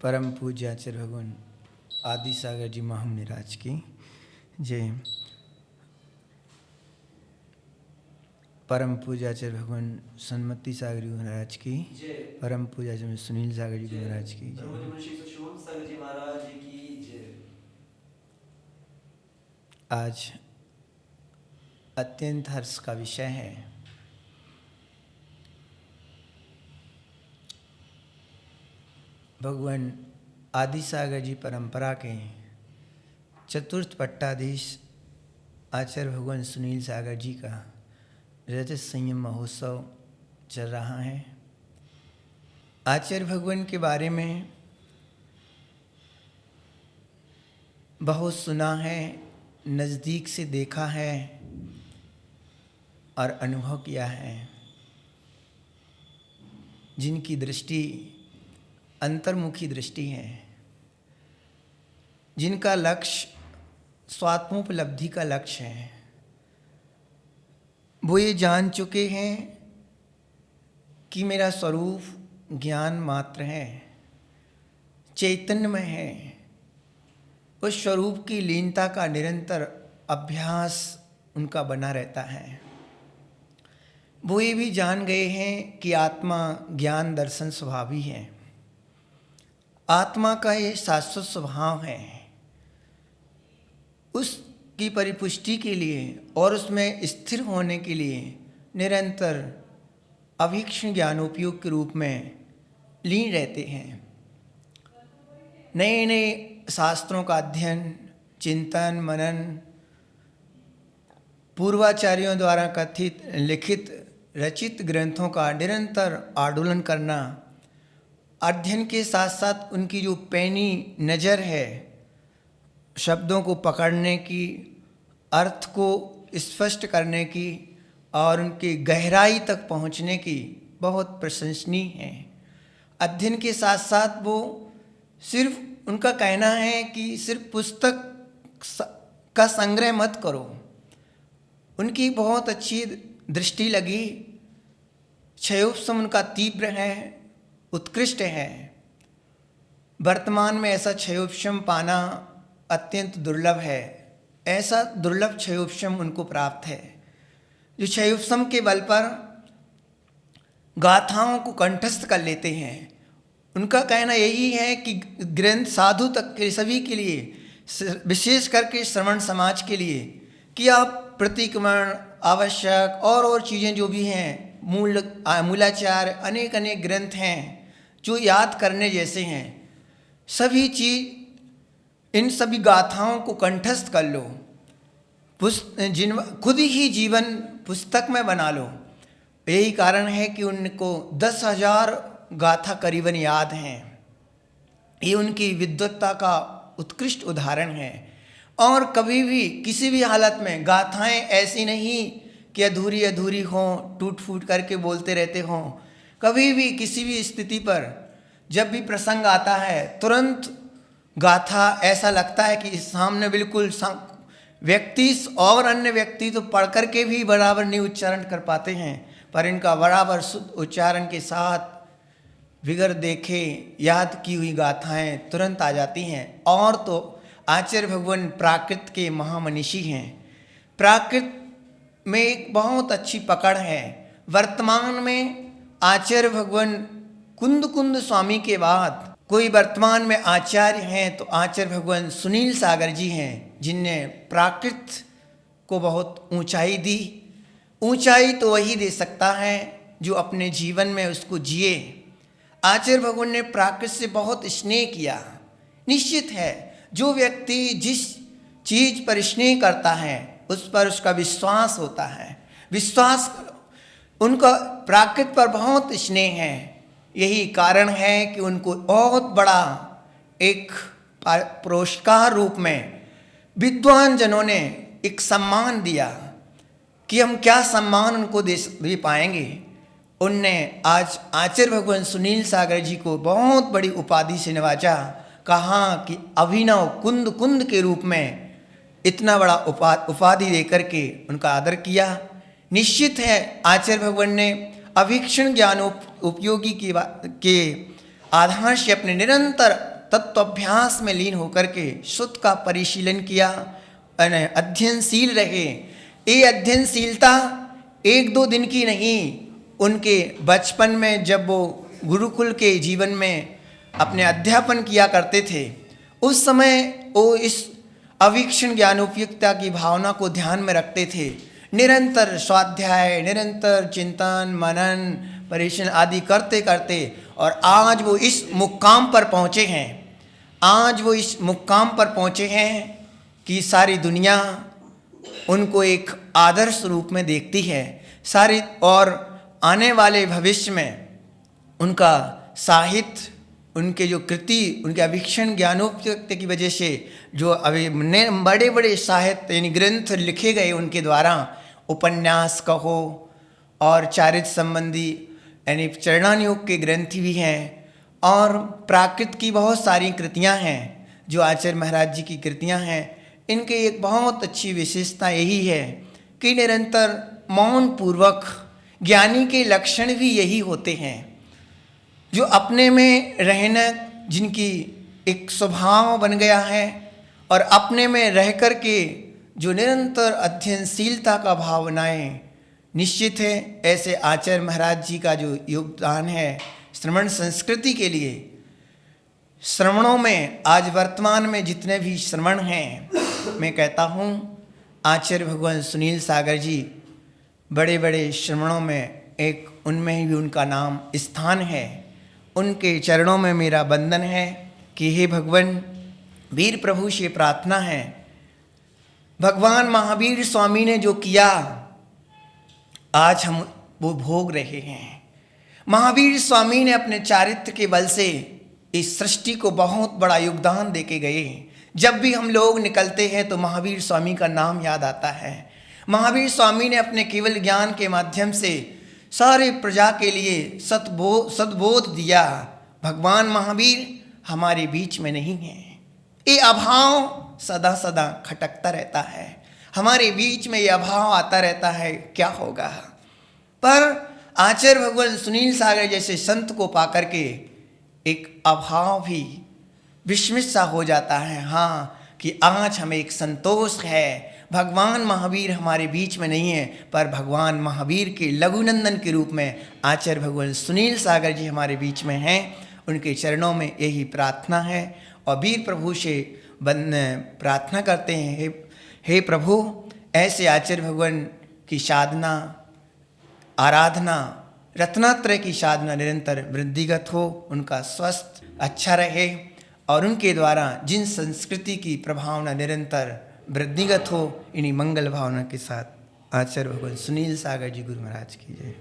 परम पूज्य आचार्य भगवान आदि सागर जी महामुनिराज की जय। परम पूज्य आचार्य भगवान सन्मति सागर जी महाराज की, परम पूज्य आचार्य सुनील सागर जी महाराज की जय। आज अत्यंत हर्ष का विषय है। भगवान आदि सागर जी परंपरा के चतुर्थ पट्टाधीश आचार्य भगवान सुनील सागर जी का रजत संयम महोत्सव चल रहा है। आचार्य भगवान के बारे में बहुत सुना है, नज़दीक से देखा है और अनुभव किया है। जिनकी दृष्टि अंतर्मुखी दृष्टि है, जिनका लक्ष्य स्वात्मोपलब्धि का लक्ष्य है, वो ये जान चुके हैं कि मेरा स्वरूप ज्ञान मात्र है, चैतन्यमय है। उस स्वरूप की लीनता का निरंतर अभ्यास उनका बना रहता है। वो ये भी जान गए हैं कि आत्मा ज्ञान दर्शन स्वभाव ही है। आत्मा का ये शाश्वत स्वभाव है। उसकी परिपुष्टि के लिए और उसमें स्थिर होने के लिए निरंतर अभीक्ष्ण ज्ञानोपयोग के रूप में लीन रहते हैं। नए नए शास्त्रों का अध्ययन, चिंतन, मनन, पूर्वाचार्यों द्वारा कथित, लिखित, रचित ग्रंथों का निरंतर आंदोलन करना, अध्ययन के साथ साथ उनकी जो पैनी नज़र है, शब्दों को पकड़ने की, अर्थ को स्पष्ट करने की और उनकी गहराई तक पहुंचने की, बहुत प्रशंसनीय है। अध्ययन के साथ साथ वो सिर्फ उनका कहना है कि सिर्फ पुस्तक का संग्रह मत करो। उनकी बहुत अच्छी दृष्टि लगी। क्षयोपशम उनका तीव्र है, उत्कृष्ट है। वर्तमान में ऐसा क्षयोपशम पाना अत्यंत दुर्लभ है। ऐसा दुर्लभ क्षयोपशम उनको प्राप्त है, जो क्षयोपशम के बल पर गाथाओं को कंठस्थ कर लेते हैं। उनका कहना यही है कि ग्रंथ साधु तक के सभी के लिए, विशेष करके श्रवण समाज के लिए, कि आप प्रतिक्रमण, आवश्यक और चीज़ें जो भी हैं, मूलाचार, अनेक अनेक ग्रंथ हैं जो याद करने जैसे हैं। सभी चीज़, इन सभी गाथाओं को कंठस्थ कर लो, खुद ही जीवन पुस्तक में बना लो। यही कारण है कि उनको 10,000 गाथा करीबन याद हैं। ये उनकी विद्वत्ता का उत्कृष्ट उदाहरण है। और कभी भी किसी भी हालत में गाथाएं ऐसी नहीं कि अधूरी अधूरी हों, टूट फूट करके बोलते रहते हों। कभी भी किसी भी स्थिति पर जब भी प्रसंग आता है, तुरंत गाथा ऐसा लगता है कि सामने बिल्कुल व्यक्ति और अन्य व्यक्ति तो पढ़ करके भी बराबर नहीं उच्चारण कर पाते हैं, पर इनका बराबर शुद्ध उच्चारण के साथ विगर देखे याद की हुई गाथाएं तुरंत आ जाती हैं। और तो आचार्य भगवान प्राकृत के महामनीषी हैं। प्राकृत में एक बहुत अच्छी पकड़ है। वर्तमान में आचार्य भगवान कुंद स्वामी के बाद कोई वर्तमान में आचार्य हैं तो आचार्य भगवान सुनील सागर जी हैं, जिनने प्राकृत को बहुत ऊंचाई दी। ऊंचाई तो वही दे सकता है जो अपने जीवन में उसको जिए। आचार्य भगवान ने प्राकृत से बहुत स्नेह किया। निश्चित है, जो व्यक्ति जिस चीज़ पर स्नेह करता है उस पर उसका विश्वास होता है। विश्वास, उनका प्राकृत पर बहुत स्नेह है। यही कारण है कि उनको बहुत बड़ा एक पुरस्कार रूप में विद्वान जनों ने एक सम्मान दिया कि हम क्या सम्मान उनको दे पाएंगे। उनने आज आचार्य भगवान सुनील सागर जी को बहुत बड़ी उपाधि से नवाजा। कहा कि अभिनव कुंद के रूप में इतना बड़ा उपाधि देकर के उनका आदर किया। निश्चित है, आचार्य भगवान ने अभीक्षण ज्ञान उपयोगी के आधार से अपने निरंतर तत्वाभ्यास में लीन होकर के शुद्ध का परिशीलन किया, अध्ययनशील रहे। ये अध्ययनशीलता एक दो दिन की नहीं, उनके बचपन में जब वो गुरुकुल के जीवन में अपने अध्यापन किया करते थे, उस समय वो इस अवीक्षण ज्ञानोपयुक्तता की भावना को ध्यान में रखते थे। निरंतर स्वाध्याय, निरंतर चिंतन, मनन, परिशीलन आदि करते करते और आज वो इस मुकाम पर पहुँचे हैं। आज वो इस मुकाम पर पहुँचे हैं कि सारी दुनिया उनको एक आदर्श रूप में देखती है। सारी और आने वाले भविष्य में उनका साहित्य, उनके जो कृति, उनके अवीक्षण ज्ञानोपयुक्त की वजह से जो अभी बड़े बड़े साहित्य यानी ग्रंथ लिखे गए उनके द्वारा, उपन्यास कहो और चारित्र संबंधी यानी चरणानुयोग के ग्रंथ भी हैं, और प्राकृत की बहुत सारी कृतियां हैं जो आचार्य महाराज जी की कृतियां हैं। इनकी एक बहुत अच्छी विशेषता यही है कि निरंतर मौन पूर्वक, ज्ञानी के लक्षण भी यही होते हैं, जो अपने में रहना, जिनकी एक स्वभाव बन गया है, और अपने में रह कर के जो निरंतर अध्ययनशीलता का भाव बनाएं, निश्चित है ऐसे आचार्य महाराज जी का जो योगदान है श्रवण संस्कृति के लिए। श्रवणों में आज वर्तमान में जितने भी श्रवण हैं, मैं कहता हूँ आचार्य भगवान सुनील सागर जी बड़े बड़े श्रवणों में एक, उनमें भी उनका नाम स्थान है। उनके चरणों में मेरा वंदन है कि हे भगवान, वीर प्रभु से प्रार्थना है, भगवान महावीर स्वामी ने जो किया आज हम वो भोग रहे हैं। महावीर स्वामी ने अपने चारित्र के बल से इस सृष्टि को बहुत बड़ा योगदान देके गए। जब भी हम लोग निकलते हैं तो महावीर स्वामी का नाम याद आता है। महावीर स्वामी ने अपने केवल ज्ञान के माध्यम से सारे प्रजा के लिए सद्बोध दिया। भगवान महावीर हमारे बीच में नहीं है, ये अभाव सदा सदा खटकता रहता है, हमारे बीच में ये अभाव आता रहता है, क्या होगा। पर आचार्य भगवान सुनील सागर जैसे संत को पाकर के एक अभाव भी विस्मित सा हो जाता है, हाँ, कि आज हमें एक संतोष है, भगवान महावीर हमारे बीच में नहीं है, पर भगवान महावीर के लघुनंदन के रूप में आचार्य भगवान सुनील सागर जी हमारे बीच में हैं। उनके चरणों में यही प्रार्थना है और वीर प्रभु से प्रार्थना करते हैं, हे प्रभु, ऐसे आचार्य भगवान की साधना, आराधना, रत्नात्रय की साधना निरंतर वृद्धिगत हो, उनका स्वास्थ्य अच्छा रहे और उनके द्वारा जिन संस्कृति की प्रभावना निरंतर वृद्धिगत हो, इन्हीं मंगल भावना के साथ आचार्य भगवान सुनील सागर जी गुरु महाराज की जय।